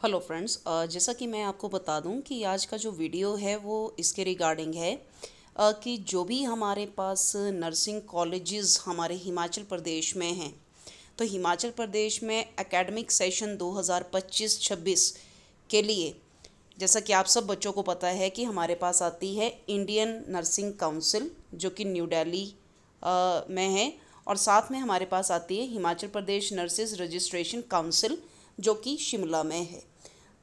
Hello friends, जैसा कि मैं आपको बता दूं कि आज का जो वीडियो है वो इसके रिगार्डिंग है कि जो भी हमारे पास नर्सिंग कॉलेजेस हमारे हिमाचल प्रदेश में हैं, तो हिमाचल प्रदेश में एकेडमिक सेशन 2025-26 के लिए, जैसा कि आप सब बच्चों को पता है कि हमारे पास आती है इंडियन नर्सिंग काउंसिल जो कि न्यू दिल्ली में है, और साथ में हमारे पास आती है Himachal Pradesh nurses registration council जो कि शिमला में है।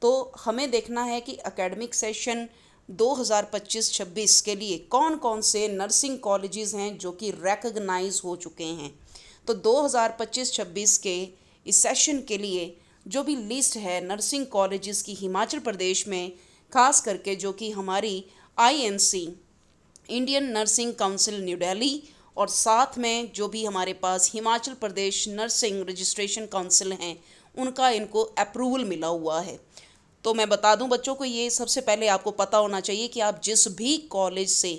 तो हमें देखना है कि एकेडमिक सेशन 2025-26 के लिए कौन कौन से नर्सिंग कॉलेजेस हैं जो कि रिकॉग्नाइज हो चुके हैं। तो 2025-26 के इस सेशन के लिए जो भी लिस्ट है नर्सिंग कॉलेजेस की हिमाचल प्रदेश में, खास करके जो कि हमारी INC Indian nursing council new Delhi और साथ में जो भी हमारे पास Himachal Pradesh nursing registration council हैं, उनका इनको अप्रूवल मिला हुआ है। तो मैं बता दूं बच्चों को, ये सबसे पहले आपको पता होना चाहिए कि आप जिस भी कॉलेज से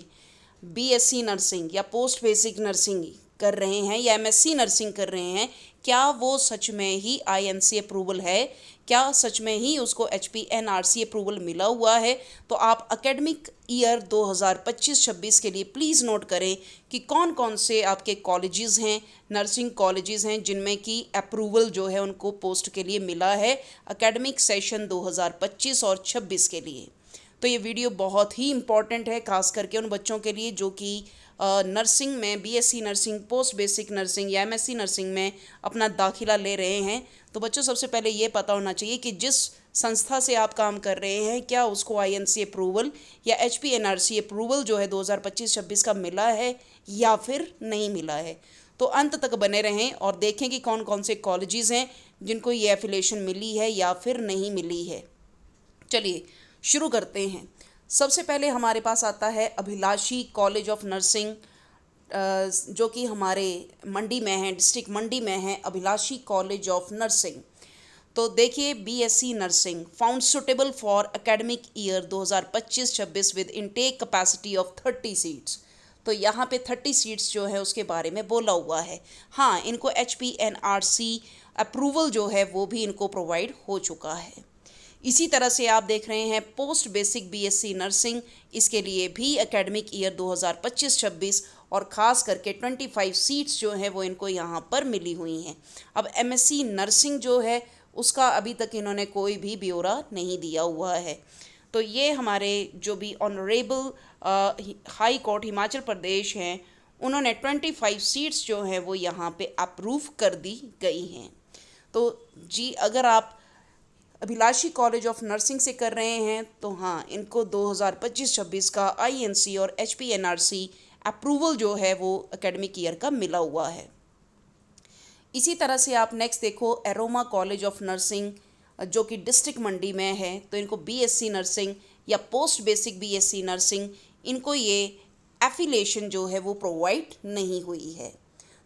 बीएससी नर्सिंग या पोस्ट बेसिक नर्सिंग कर रहे हैं या एमएससी नर्सिंग कर रहे हैं, क्या वो सच में ही आईएनसी अप्रूवल है, क्या सच में ही उसको एचपीएनआरसी अप्रूवल मिला हुआ है। तो आप एकेडमिक ईयर 2025-26 के लिए प्लीज़ नोट करें कि कौन कौन से आपके कॉलेजेस हैं, नर्सिंग कॉलेजेस हैं जिनमें कि अप्रूवल जो है उनको पोस्ट के लिए मिला है एकेडमिक सेशन 2025 और 26 के लिए। तो ये वीडियो बहुत ही इम्पॉर्टेंट है, खास करके उन बच्चों के लिए जो कि नर्सिंग में BSc nursing, post basic nursing या एमएससी नर्सिंग में अपना दाखिला ले रहे हैं। तो बच्चों सबसे पहले ये पता होना चाहिए कि जिस संस्था से आप काम कर रहे हैं, क्या उसको आईएनसी अप्रूवल या एचपीएनआरसी अप्रूवल जो है 2025-26 का मिला है या फिर नहीं मिला है। तो अंत तक बने रहें और देखें कि कौन कौन से कॉलेजेस हैं जिनको ये एफिलिएशन मिली है या फिर नहीं मिली है। चलिए शुरू करते हैं। सबसे पहले हमारे पास आता है अभिलाषी कॉलेज ऑफ नर्सिंग, जो कि हमारे मंडी में है, डिस्ट्रिक्ट मंडी में है अभिलाषी कॉलेज ऑफ नर्सिंग। तो देखिए, BSc nursing found suitable for academic year 2025-26 with intake capacity of 30 seats. तो यहाँ पे 30 सीट्स जो है उसके बारे में बोला हुआ है। हाँ, इनको एचपीएनआरसी अप्रूवल जो है वो भी इनको प्रोवाइड हो चुका है। इसी तरह से आप देख रहे हैं पोस्ट बेसिक बीएससी नर्सिंग, इसके लिए भी एकेडमिक ईयर 2025-26 और ख़ास करके 25 सीट्स जो हैं वो इनको यहाँ पर मिली हुई हैं। अब एमएससी नर्सिंग जो है उसका अभी तक इन्होंने कोई भी ब्यौरा नहीं दिया हुआ है। तो ये हमारे जो भी honourable high court Himachal Pradesh हैं, उन्होंने 25 सीट्स जो हैं वो यहाँ पे अप्रूव कर दी गई हैं। तो जी, अगर आप अभिलाषी कॉलेज ऑफ नर्सिंग से कर रहे हैं तो हाँ, इनको 2025-26 का आईएनसी और एचपीएनआरसी अप्रूवल जो है वो एकेडमिक ईयर का मिला हुआ है। इसी तरह से आप नेक्स्ट देखो एरोमा कॉलेज ऑफ नर्सिंग जो कि डिस्ट्रिक्ट मंडी में है। तो इनको बीएससी नर्सिंग या पोस्ट बेसिक बीएससी नर्सिंग, इनको ये एफिलिएशन जो है वो प्रोवाइड नहीं हुई है।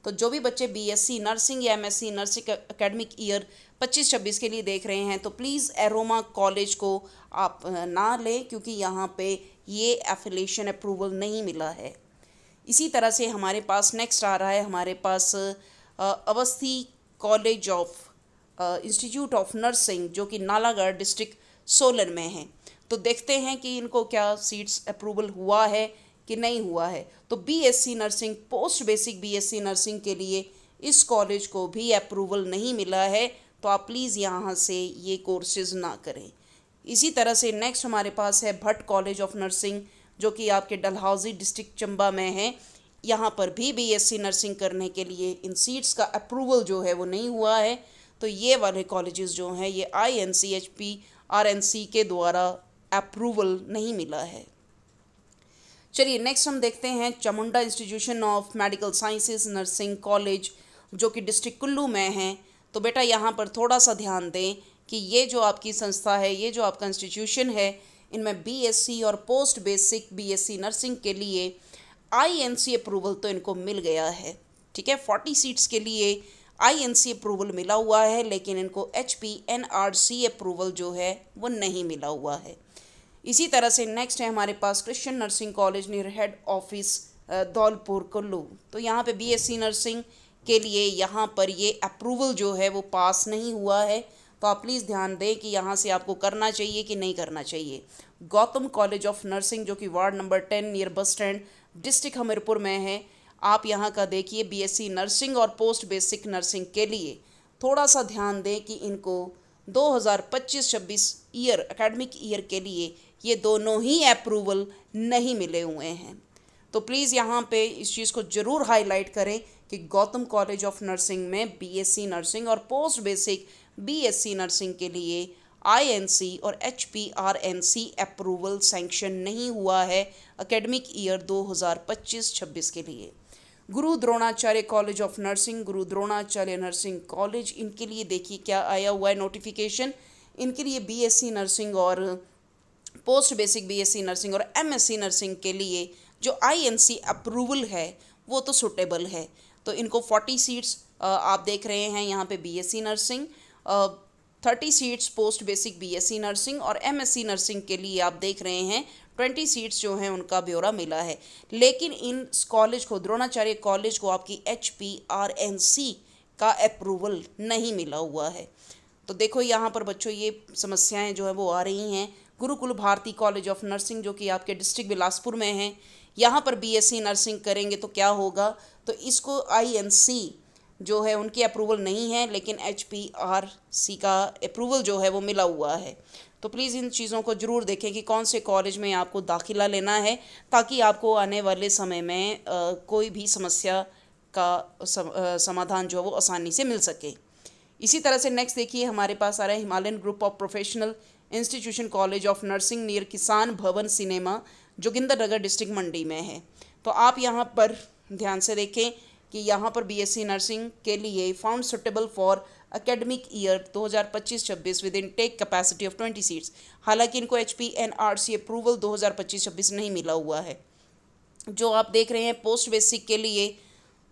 तो जो भी बच्चे बीएससी नर्सिंग या एमएससी नर्सिंग एकेडमिक ईयर 25-26 के लिए देख रहे हैं तो प्लीज़ एरोमा कॉलेज को आप ना लें, क्योंकि यहाँ पे ये एफिलिएशन अप्रूवल नहीं मिला है। इसी तरह से हमारे पास नेक्स्ट आ रहा है हमारे पास Awasthi college of institute of nursing जो कि नालागढ़ डिस्ट्रिक्ट सोलन में है। तो देखते हैं कि इनको क्या सीट्स अप्रूवल हुआ है कि नहीं हुआ है। तो BSc nursing, post basic BSc nursing के लिए इस कॉलेज को भी अप्रूवल नहीं मिला है, तो आप प्लीज़ यहाँ से ये कोर्सेज ना करें। इसी तरह से नेक्स्ट हमारे पास है भट्ट कॉलेज ऑफ नर्सिंग जो कि आपके डलहौजी डिस्ट्रिक्ट चंबा में है। यहाँ पर भी बीएससी नर्सिंग करने के लिए इन सीट्स का अप्रूवल जो है वो नहीं हुआ है। तो ये वाले कॉलेजेस जो हैं ये आईएनसी एचपीआरएनसी के द्वारा अप्रूवल नहीं मिला है। चलिए नेक्स्ट हम देखते हैं Chamunda institution of medical sciences nursing college जो कि डिस्ट्रिक्ट कुल्लू में है। तो बेटा यहाँ पर थोड़ा सा ध्यान दें कि ये जो आपकी संस्था है, ये जो आपका इंस्टीट्यूशन है, इनमें बीएससी और पोस्ट बेसिक बीएससी नर्सिंग के लिए आईएनसी अप्रूवल तो इनको मिल गया है। ठीक है, 40 सीट्स के लिए आईएनसी अप्रूवल मिला हुआ है, लेकिन इनको एचपीएनआरसी अप्रूवल जो है वो नहीं मिला हुआ है। इसी तरह से नेक्स्ट है हमारे पास Christian nursing college near head office Dhaulpur Kullu. तो यहाँ पे बीएससी नर्सिंग के लिए यहाँ पर ये अप्रूवल जो है वो पास नहीं हुआ है। तो आप प्लीज़ ध्यान दें कि यहाँ से आपको करना चाहिए कि नहीं करना चाहिए। गौतम कॉलेज ऑफ नर्सिंग जो कि ward number 10 near bus stand district Hamirpur में है, आप यहाँ का देखिए बीएससी नर्सिंग और पोस्ट बेसिक नर्सिंग के लिए थोड़ा सा ध्यान दें कि इनको 2025-26 ईयर एकेडमिक ईयर के लिए ये दोनों ही अप्रूवल नहीं मिले हुए हैं। तो प्लीज़ यहाँ पे इस चीज़ को ज़रूर हाईलाइट करें कि गौतम कॉलेज ऑफ नर्सिंग में बीएससी नर्सिंग और पोस्ट बेसिक बीएससी नर्सिंग के लिए आईएनसी और एचपीआरएनसी अप्रूवल सैंक्शन नहीं हुआ है एकेडमिक ईयर 2025-26 के लिए। गुरु Dronacharya college of nursing, Guru Dronacharya nursing college, इनके लिए देखिए क्या आया हुआ है नोटिफिकेशन। इनके लिए बीएससी नर्सिंग और पोस्ट बेसिक बीएससी नर्सिंग और एमएससी नर्सिंग के लिए जो आईएनसी अप्रूवल है वो तो सुटेबल है। तो इनको 40 सीट्स आप देख रहे हैं यहाँ पे BSc nursing, 30 seats post basic BSc nursing और एमएससी नर्सिंग के लिए आप देख रहे हैं 20 सीट्स जो हैं उनका ब्यौरा मिला है। लेकिन इन कॉलेज को, द्रोणाचार्य कॉलेज को आपकी एचपीआरएनसी का अप्रूवल नहीं मिला हुआ है। तो देखो यहाँ पर बच्चों ये समस्याएं जो है वो आ रही हैं। Gurukul Bharati college of nursing जो कि आपके डिस्ट्रिक्ट बिलासपुर में है, यहाँ पर बीएससी नर्सिंग करेंगे तो क्या होगा, तो इसको आईएनसी जो है उनकी अप्रूवल नहीं है, लेकिन एचपीआरसी का अप्रूवल जो है वो मिला हुआ है। तो प्लीज़ इन चीज़ों को ज़रूर देखें कि कौन से कॉलेज में आपको दाखिला लेना है, ताकि आपको आने वाले समय में कोई भी समस्या का समाधान जो है वो आसानी से मिल सके। इसी तरह से नेक्स्ट देखिए हमारे पास आ रहा है Himalayan group of professional institution college of nursing near किसान भवन सिनेमा जोगिंदरनगर डिस्ट्रिक्ट मंडी में है। तो आप यहाँ पर ध्यान से देखें कि यहाँ पर बीएससी नर्सिंग के लिए found suitable for academic year 2025-26 with intake capacity of 20 seats. हालांकि इनको एचपीएनआरसी अप्रूवल 2025-26 नहीं मिला हुआ है। जो आप देख रहे हैं पोस्ट बेसिक के लिए,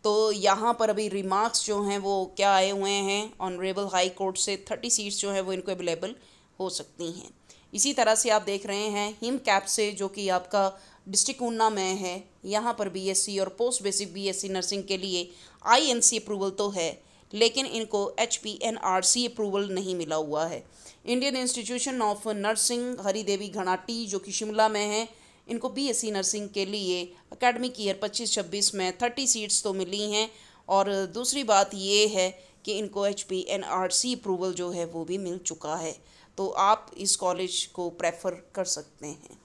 तो यहाँ पर अभी रिमार्क्स जो हैं वो क्या आए हुए हैं ऑनरेबल हाई कोर्ट से, 30 सीट्स जो हैं वो इनको अवेलेबल हो सकती हैं। इसी तरह से आप देख रहे हैं हिम कैप से जो कि आपका डिस्ट्रिक्ट ऊना में है, यहाँ पर बीएससी और पोस्ट बेसिक बीएससी नर्सिंग के लिए आईएनसी अप्रूवल तो है, लेकिन इनको एचपीएनआरसी अप्रूवल नहीं मिला हुआ है। Indian institution of nursing Haridevi Ghanati जो कि शिमला में है, इनको बीएससी नर्सिंग के लिए एकेडमिक ईयर 25-26 में 30 सीट्स तो मिली हैं, और दूसरी बात ये है कि इनको एचपीएनआरसी अप्रूवल जो है वो भी मिल चुका है। तो आप इस कॉलेज को प्रेफर कर सकते हैं।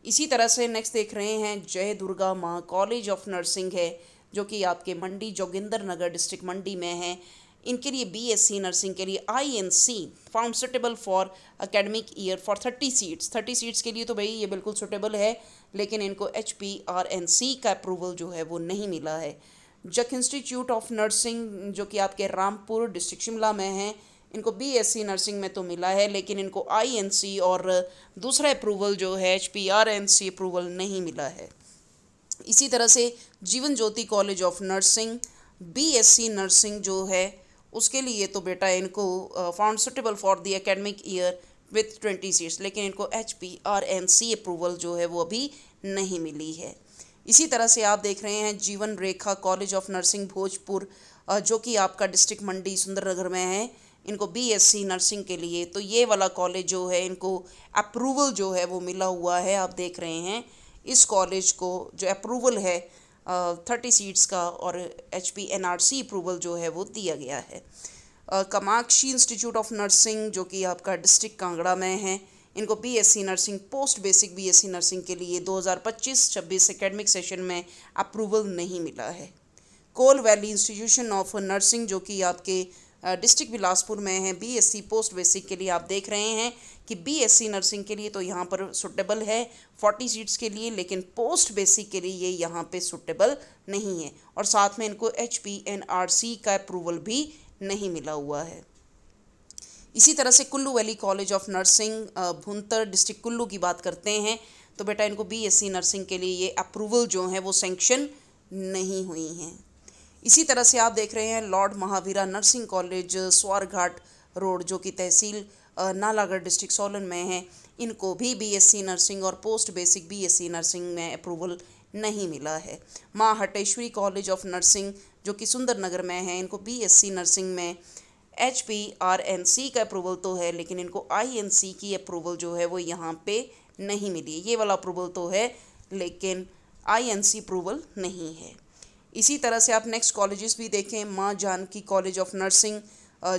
इसी तरह से नेक्स्ट देख रहे हैं जय दुर्गा माँ कॉलेज ऑफ नर्सिंग है, जो कि आपके मंडी जोगिंदरनगर डिस्ट्रिक्ट मंडी में है। इनके लिए बीएससी नर्सिंग के लिए INC found suitable for academic year for 30 seats. 30 seats के लिए तो भाई ये बिल्कुल सुटेबल है, लेकिन इनको एचपीआरएनसी का अप्रूवल जो है वो नहीं मिला है। जक इंस्टीट्यूट ऑफ नर्सिंग जो कि आपके रामपुर डिस्ट्रिक्ट शिमला में है, इनको बीएससी नर्सिंग में तो मिला है, लेकिन इनको आईएनसी और दूसरा अप्रूवल जो है एचपीआरएनसी अप्रूवल नहीं मिला है। इसी तरह से Jeevan Jyoti college of nursing BSc nursing जो है उसके लिए तो बेटा इनको found suitable for the academic year with 20 seats, लेकिन इनको एचपीआरएनसी अप्रूवल जो है वो अभी नहीं मिली है। इसी तरह से आप देख रहे हैं जीवन रेखा कॉलेज ऑफ नर्सिंग भोजपुर जो कि आपका डिस्ट्रिक्ट मंडी सुंदरनगर में है, इनको बीएससी नर्सिंग के लिए तो ये वाला कॉलेज जो है इनको अप्रूवल जो है वो मिला हुआ है। आप देख रहे हैं इस कॉलेज को जो अप्रूवल है 30 सीट्स का और एचपीएनआरसी अप्रूवल जो है वो दिया गया है। कामाक्षी इंस्टीट्यूट ऑफ नर्सिंग जो कि आपका डिस्ट्रिक्ट कांगड़ा में है, इनको BSc nursing post basic BSc nursing के लिए 2025-26 एकेडमिक सेशन में अप्रूवल नहीं मिला है। कोल वैली इंस्टीट्यूशन ऑफ नर्सिंग जो कि आपके डिस्ट्रिक्ट बिलासपुर में है, बीएससी पोस्ट बेसिक के लिए आप देख रहे हैं कि बीएससी नर्सिंग के लिए तो यहाँ पर सुटेबल है 40 सीट्स के लिए, लेकिन पोस्ट बेसिक के लिए ये यहाँ पे सुटेबल नहीं है, और साथ में इनको एचपीएनआरसी का अप्रूवल भी नहीं मिला हुआ है। इसी तरह से Kullu valley college of nursing Bhuntar district Kullu की बात करते हैं, तो बेटा इनको बीएससी नर्सिंग के लिए ये अप्रूवल जो है वो सैंक्शन नहीं हुई हैं। इसी तरह से आप देख रहे हैं Lord Mahavira nursing college Swarghat road जो कि तहसील नालागढ़ डिस्ट्रिक्ट सोलन में है, इनको भी बीएससी नर्सिंग और पोस्ट बेसिक बीएससी नर्सिंग में अप्रूवल नहीं मिला है। माँ हटेश्वरी कॉलेज ऑफ नर्सिंग जो कि सुंदरनगर में है, इनको बीएससी नर्सिंग में HPRNC का अप्रूवल तो है, लेकिन इनको INC की अप्रूवल जो है वो यहाँ पे नहीं मिली है। ये वाला अप्रूवल तो है लेकिन INC अप्रूवल नहीं है। इसी तरह से आप नेक्स्ट कॉलेजेस भी देखें, माँ जानकी कॉलेज ऑफ नर्सिंग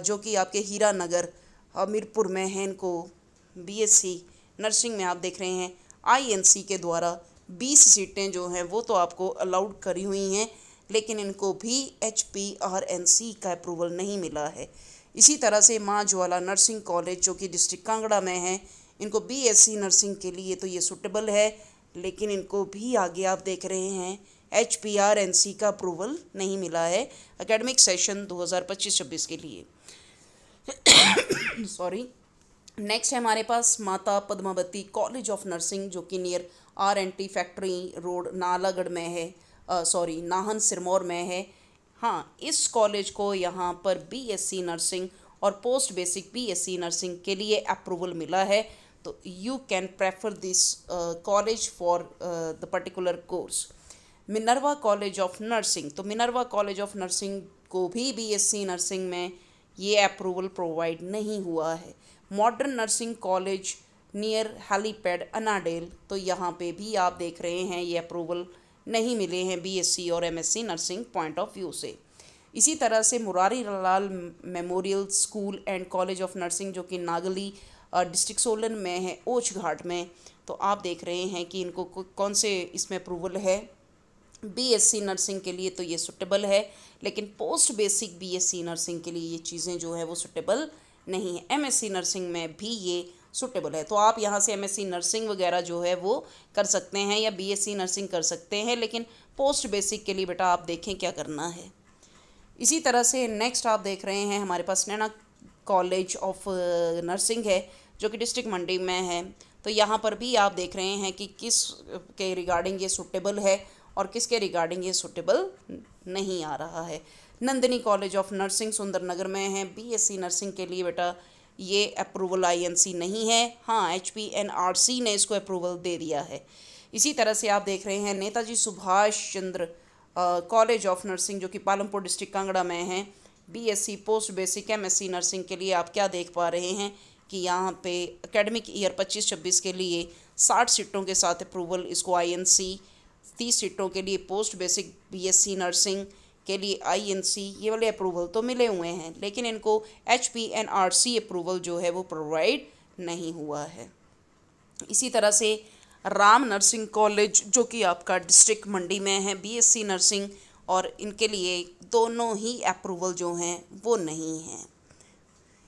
जो कि आपके हीरा नगर हमीरपुर में है, इनको BSc नर्सिंग में आप देख रहे हैं INC के द्वारा 20 सीटें जो हैं वो तो आपको अलाउड करी हुई हैं, लेकिन इनको भी HPRNC का अप्रूवल नहीं मिला है। इसी तरह से माँ ज्वाला नर्सिंग कॉलेज जो कि डिस्ट्रिक्ट कांगड़ा में है, इनको BSc नर्सिंग के लिए तो ये सूटेबल है, लेकिन इनको भी आगे आप देख रहे हैं HPRNC का अप्रूवल नहीं मिला है एकेडमिक सेशन 2025-26 के लिए। सॉरी। नेक्स्ट है हमारे पास माता पद्मावती कॉलेज ऑफ नर्सिंग जो कि near R&T factory road Nalagarh में है, नाहन सिरमौर में है। हाँ, इस कॉलेज को यहाँ पर BSc नर्सिंग और पोस्ट बेसिक BSc नर्सिंग के लिए अप्रूवल मिला है, तो you can prefer this college for the particular course. Minerva college of nursing, तो मिनर्वा कॉलेज ऑफ नर्सिंग को भी BSc नर्सिंग में ये अप्रूवल प्रोवाइड नहीं हुआ है। Modern nursing college near helipad Annadale, तो यहाँ पे भी आप देख रहे हैं ये अप्रूवल नहीं मिले हैं BSc और MSc nursing point of view से। इसी तरह से Murari Lal memorial school and college of nursing जो कि नागली डिस्ट्रिक्ट सोलन में है, ओछ घाट में, तो आप देख रहे हैं कि इनको कौन से इसमें अप्रूवल है। BSc नर्सिंग के लिए तो ये सुटेबल है, लेकिन पोस्ट बेसिक BSc नर्सिंग के लिए ये चीज़ें जो है वो सुटेबल नहीं है। MSc नर्सिंग में भी ये सुटेबल है, तो आप यहाँ से MSc नर्सिंग वगैरह जो है वो कर सकते हैं या BSc नर्सिंग कर सकते हैं, लेकिन पोस्ट बेसिक के लिए बेटा आप देखें क्या करना है। इसी तरह से नेक्स्ट आप देख रहे हैं हमारे पास नैना कॉलेज ऑफ नर्सिंग है जो कि डिस्ट्रिक्ट मंडी में है, तो यहाँ पर भी आप देख रहे हैं कि किस के रिगार्डिंग ये सुटेबल है और किसके रिगार्डिंग ये सुटेबल नहीं आ रहा है। Nandini college of nursing Sundernagar में है, BSc नर्सिंग के लिए बेटा ये अप्रूवल INC नहीं है। हाँ, HPNRC ने इसको अप्रूवल दे दिया है। इसी तरह से आप देख रहे हैं Netaji Subhash Chandra college of nursing जो कि पालमपुर डिस्ट्रिक्ट कांगड़ा में है, BSc post basic MSc nursing के लिए आप क्या देख पा रहे हैं कि यहाँ पे एकेडमिक ईयर 25-26 के लिए 60 सीटों के साथ अप्रूवल इसको INC, 30 सीटों के लिए पोस्ट बेसिक BSc नर्सिंग के लिए INC, ये वाले अप्रूवल तो मिले हुए हैं, लेकिन इनको HPNRC अप्रूवल जो है वो प्रोवाइड नहीं हुआ है। इसी तरह से राम नर्सिंग कॉलेज जो कि आपका डिस्ट्रिक्ट मंडी में है, BSc नर्सिंग, और इनके लिए दोनों ही अप्रूवल जो हैं वो नहीं हैं।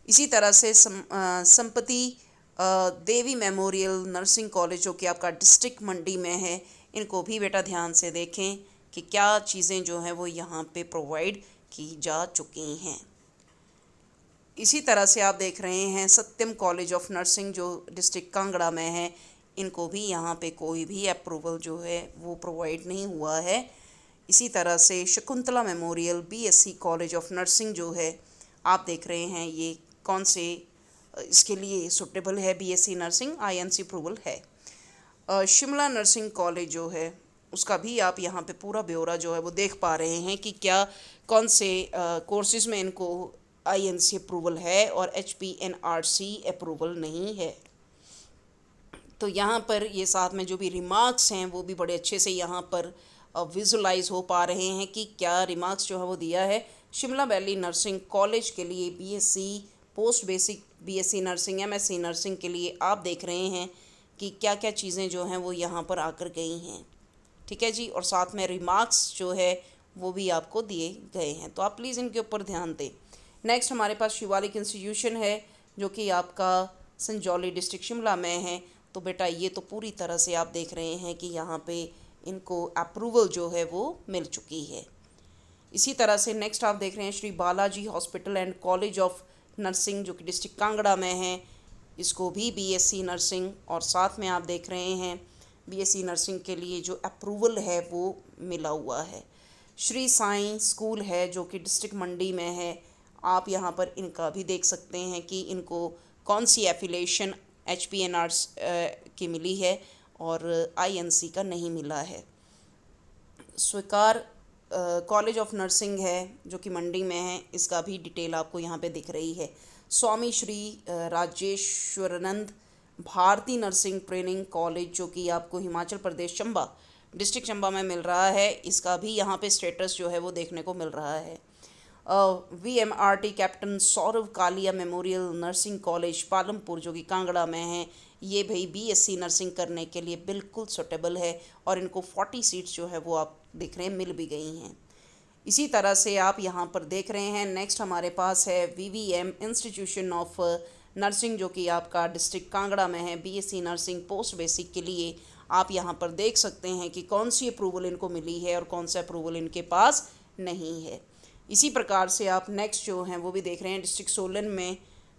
इसी तरह से संपत्ति देवी मेमोरियल नर्सिंग कॉलेज जो कि आपका डिस्ट्रिक्ट मंडी में है, इनको भी बेटा ध्यान से देखें कि क्या चीज़ें जो हैं वो यहाँ पे प्रोवाइड की जा चुकी हैं। इसी तरह से आप देख रहे हैं सत्यम कॉलेज ऑफ नर्सिंग जो डिस्ट्रिक्ट कांगड़ा में है, इनको भी यहाँ पे कोई भी अप्रूवल जो है वो प्रोवाइड नहीं हुआ है। इसी तरह से Shakuntala memorial BSc college of nursing जो है आप देख रहे हैं ये कौन से इसके लिए सुटेबल है, BSc नर्सिंग INC अप्रूवल है। शिमला नर्सिंग कॉलेज जो है उसका भी आप यहाँ पे पूरा ब्यौरा जो है वो देख पा रहे हैं कि क्या कौन से कोर्सेज़ में इनको INC अप्रूवल है और HPNRC अप्रूवल नहीं है। तो यहाँ पर ये साथ में जो भी रिमार्क्स हैं वो भी बड़े अच्छे से यहाँ पर विजुलाइज हो पा रहे हैं कि क्या रिमार्क्स जो है वो दिया है। शिमला वैली नर्सिंग कॉलेज के लिए BSc post basic BSc nursing MSc nursing के लिए आप देख रहे हैं कि क्या क्या चीज़ें जो हैं वो यहाँ पर आकर गई हैं, ठीक है जी, और साथ में रिमार्क्स जो है वो भी आपको दिए गए हैं, तो आप प्लीज़ इनके ऊपर ध्यान दें। नेक्स्ट हमारे पास शिवालिक इंस्टीट्यूशन है जो कि आपका संजौली डिस्ट्रिक्ट शिमला में है, तो बेटा ये तो पूरी तरह से आप देख रहे हैं कि यहाँ पे इनको अप्रूवल जो है वो मिल चुकी है। इसी तरह से नेक्स्ट आप देख रहे हैं Shri Balaji hospital and college of nursing जो कि डिस्ट्रिक्ट कांगड़ा में है, इसको भी BSc नर्सिंग, और साथ में आप देख रहे हैं BSc नर्सिंग के लिए जो अप्रूवल है वो मिला हुआ है। श्री साईं स्कूल है जो कि डिस्ट्रिक्ट मंडी में है, आप यहाँ पर इनका भी देख सकते हैं कि इनको कौन सी एफिलेशन HPNRC की मिली है और INC का नहीं मिला है। स्वीकार कॉलेज ऑफ नर्सिंग है जो कि मंडी में है, इसका भी डिटेल आपको यहाँ पे दिख रही है। Swami Shri Rajeshwaranand Bharati nursing training college जो कि आपको हिमाचल प्रदेश चंबा डिस्ट्रिक्ट चंबा में मिल रहा है, इसका भी यहाँ पे स्टेटस जो है वो देखने को मिल रहा है। VMRT captain Saurabh Kalia memorial nursing college Palampur जो कि कांगड़ा में है, ये भाई BSc नर्सिंग करने के लिए बिल्कुल सुटेबल है और इनको 40 सीट्स जो है वो आप देख रहे हैं मिल भी गई हैं। इसी तरह से आप यहाँ पर देख रहे हैं नेक्स्ट हमारे पास है VVM इंस्टीट्यूशन ऑफ नर्सिंग जो कि आपका डिस्ट्रिक्ट कांगड़ा में है। BSc नर्सिंग पोस्ट बेसिक के लिए आप यहाँ पर देख सकते हैं कि कौन सी अप्रूवल इनको मिली है और कौन सा अप्रूवल इनके पास नहीं है। इसी प्रकार से आप नेक्स्ट जो हैं वो भी देख रहे हैं डिस्ट्रिक्ट सोलन में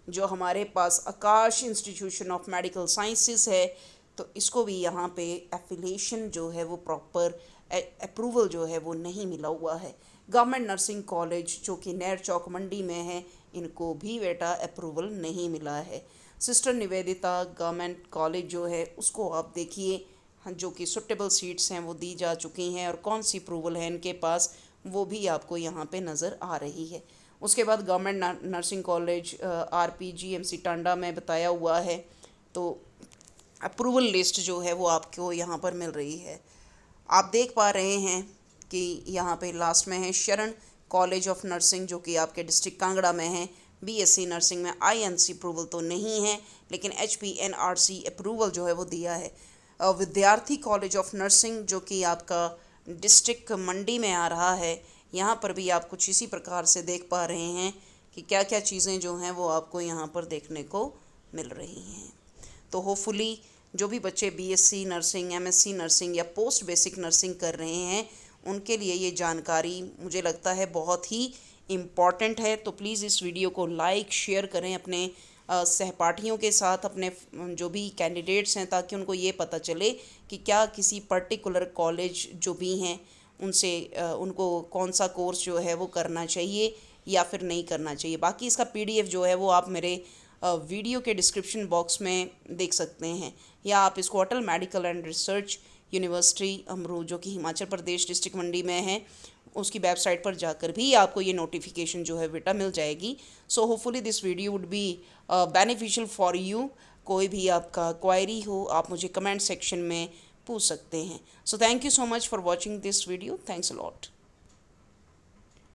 जो हमारे पास आकाश इंस्टीट्यूशन ऑफ मेडिकल साइंसेस है, तो इसको भी यहाँ पे एफिलिएशन जो है वो प्रॉपर अप्रूवल जो है वो नहीं मिला हुआ है। गवर्नमेंट नर्सिंग कॉलेज जो कि नेर चौक मंडी में है, इनको भी बेटा अप्रूवल नहीं मिला है। सिस्टर निवेदिता गवर्नमेंट कॉलेज जो है उसको आप देखिए, जो कि सुटेबल सीट्स हैं वो दी जा चुकी हैं और कौन सी अप्रूवल है इनके पास वो भी आपको यहाँ पे नज़र आ रही है। उसके बाद government nursing college RPGMC Tanda में बताया हुआ है, तो अप्रूवल लिस्ट जो है वो आपको यहाँ पर मिल रही है। आप देख पा रहे हैं कि यहाँ पे लास्ट में है शरण कॉलेज ऑफ नर्सिंग जो कि आपके डिस्ट्रिक्ट कांगड़ा में है। BSc नर्सिंग में INC अप्रूवल तो नहीं है, लेकिन HPNRC अप्रूवल जो है वो दिया है। विद्यार्थी कॉलेज ऑफ नर्सिंग जो कि आपका डिस्ट्रिक्ट मंडी में आ रहा है, यहाँ पर भी आप कुछ इसी प्रकार से देख पा रहे हैं कि क्या क्या चीज़ें जो हैं वो आपको यहाँ पर देखने को मिल रही हैं। तो होपफुली जो भी बच्चे BSc नर्सिंग, MSc नर्सिंग या पोस्ट बेसिक नर्सिंग कर रहे हैं, उनके लिए ये जानकारी मुझे लगता है बहुत ही इम्पॉर्टेंट है। तो प्लीज़ इस वीडियो को लाइक शेयर करें अपने सहपाठियों के साथ, अपने जो भी कैंडिडेट्स हैं, ताकि उनको ये पता चले कि क्या किसी पर्टिकुलर कॉलेज जो भी हैं उनसे उनको कौन सा कोर्स जो है वो करना चाहिए या फिर नहीं करना चाहिए। बाकी इसका PDF जो है वो आप मेरे वीडियो के डिस्क्रिप्शन बॉक्स में देख सकते हैं, या आप इसको अटल medical and research university Amru जो कि हिमाचल प्रदेश डिस्ट्रिक्ट मंडी में है, उसकी वेबसाइट पर जाकर भी आपको ये नोटिफिकेशन जो है बेटा मिल जाएगी। So hopefully this video would be beneficial for you. कोई भी आपका क्वायरी हो आप मुझे कमेंट सेक्शन में पूछ सकते हैं। So thank you so much for watching this video. Thanks a lot.